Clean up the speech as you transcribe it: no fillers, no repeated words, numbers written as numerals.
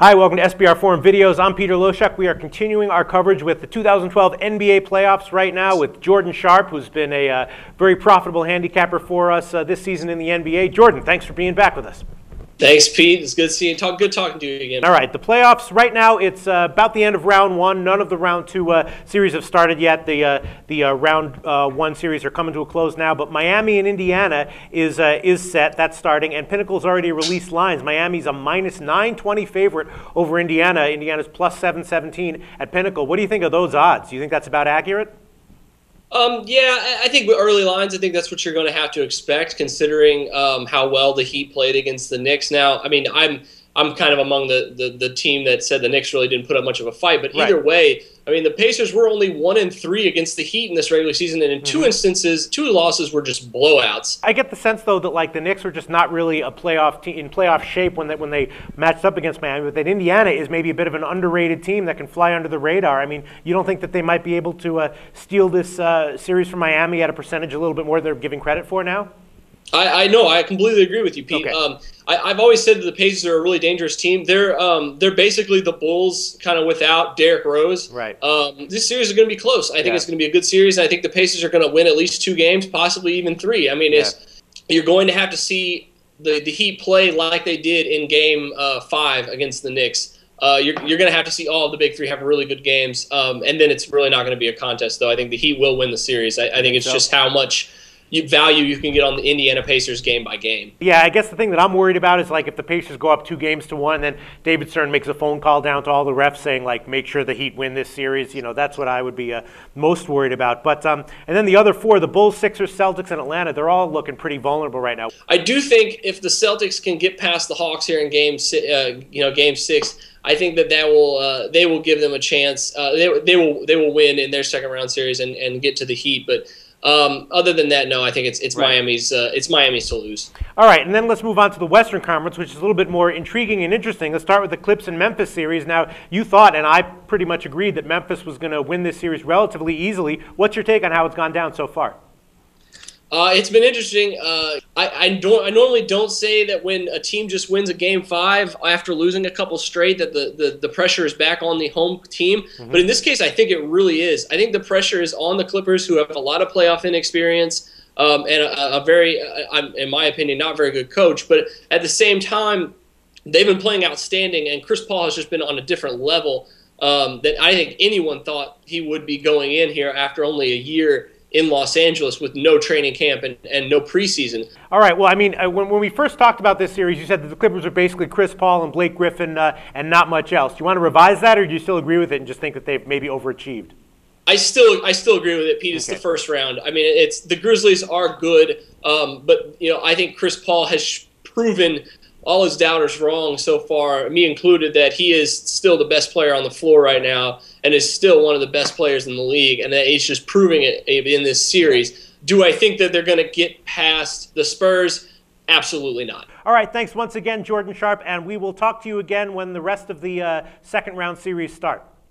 Hi, welcome to SBR Forum Videos. I'm Peter Loshak. We are continuing our coverage with the 2012 NBA playoffs right now with Jordan Sharp, who's been a very profitable handicapper for us this season in the NBA. Jordan, thanks for being back with us. Thanks, Pete. It's good seeing you. Good talking to you again. All right, the playoffs right now. It's about the end of round one. None of the round two series have started yet. The round one series are coming to a close now. But Miami and Indiana is set. That's starting, and Pinnacle's already released lines. Miami's a minus 920 favorite over Indiana. Indiana's plus 717 at Pinnacle. What do you think of those odds? Do you think that's about accurate? Yeah, I think with early lines, I think that's what you're going to have to expect, considering how well the Heat played against the Knicks. Now, I mean, I'm kind of among the team that said the Knicks really didn't put up much of a fight, but either way, I mean, the Pacers were only 1-3 against the Heat in this regular season, and in two instances, two losses were just blowouts. I get the sense, though, that like the Knicks were just not really a playoff team in playoff shape when they matched up against Miami, but that Indiana is maybe a bit of an underrated team that can fly under the radar. I mean, you don't think that they might be able to steal this series from Miami at a percentage a little bit more than they're giving credit for now? I know. I completely agree with you, Pete. Okay. I've always said that the Pacers are a really dangerous team. They're basically the Bulls kind of without Derrick Rose. Right. This series is going to be close. I think it's going to be a good series. I think the Pacers are going to win at least 2 games, possibly even 3. I mean, you're going to have to see the Heat play like they did in Game 5 against the Knicks. You're going to have to see all of the big 3 have really good games, and then it's really not going to be a contest, though. I think the Heat will win the series. I think it's just how much value you can get on the Indiana Pacers game by game. Yeah, I guess the thing that I'm worried about is like if the Pacers go up 2-1, then David Stern makes a phone call down to all the refs saying like make sure the Heat win this series. You know, that's what I would be most worried about. But and then the other 4, the Bulls, Sixers, Celtics, and Atlanta, they're all looking pretty vulnerable right now. I do think if the Celtics can get past the Hawks here in Game 6, I think that they will give them a chance. They will win in their second round series and get to the Heat, but. Other than that, no, I think it's Miami's to lose. All right, and then let's move on to the Western Conference, which is a little bit more intriguing and interesting. Let's start with the Clips and Memphis series. Now, you thought, and I pretty much agreed, that Memphis was going to win this series relatively easily. What's your take on how it's gone down so far? It's been interesting. I normally don't say that when a team just wins a Game 5 after losing a couple straight that the pressure is back on the home team. But in this case, I think it really is. I think the pressure is on the Clippers, who have a lot of playoff inexperience and a very, in my opinion, not very good coach. But at the same time, they've been playing outstanding, and Chris Paul has just been on a different level that I think anyone thought he would be going in here after only a year in Los Angeles with no training camp and no preseason. All right. Well, I mean, when we first talked about this series, you said that the Clippers are basically Chris Paul and Blake Griffin and not much else. Do you want to revise that, or do you still agree with it and just think that they've maybe overachieved? I still agree with it, Pete. It's the first round. I mean, the Grizzlies are good, but I think Chris Paul has proven all his doubters wrong so far, me included, that he is still the best player on the floor right now and is still one of the best players in the league, and that he's just proving it in this series. Do I think that they're going to get past the Spurs? Absolutely not. All right, thanks once again, Jordan Sharp, and we will talk to you again when the rest of the second round series start.